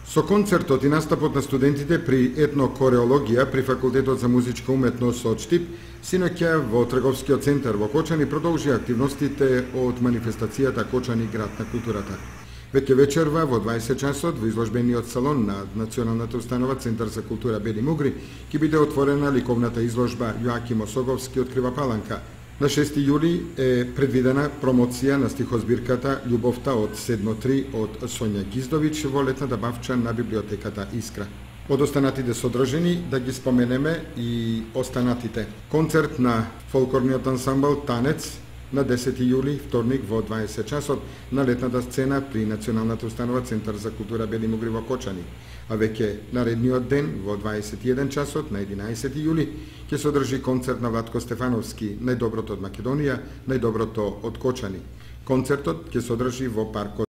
Со концертот и настапот на студентите при етнокореологија при Факултетот за музичка уметност од Штип, синоќа во Трговскиот центар во Кочани продолжи активностите од манифестацијата Кочани град на културата. Веќе вечерва во 20 часот во изложбениот салон на Националната установа Центар за култура Бели Мугри ќе биде отворена ликовната изложба Јоаким Осоговски открива Паланка. На 6 јули е предвидена промоција на стихозбирката Љубовта од Седно-3 од Сонја Гиздовиќ во летната бавча на библиотеката Искра. Од останатите содржини да ги споменеме и останатите. Концерт на фолклорниот ансамбл Танец на 10 јули, вторник во 20 часот на летната сцена при Националната установа Центар за култура Бели Мугри во Кочани. А веќе наредниот ден во 21 часот на 11 јули ќе се одржи концерт на Владко Стефановски, најдоброто од Македонија, најдоброто од Кочани. Концертот ќе се одржи во паркот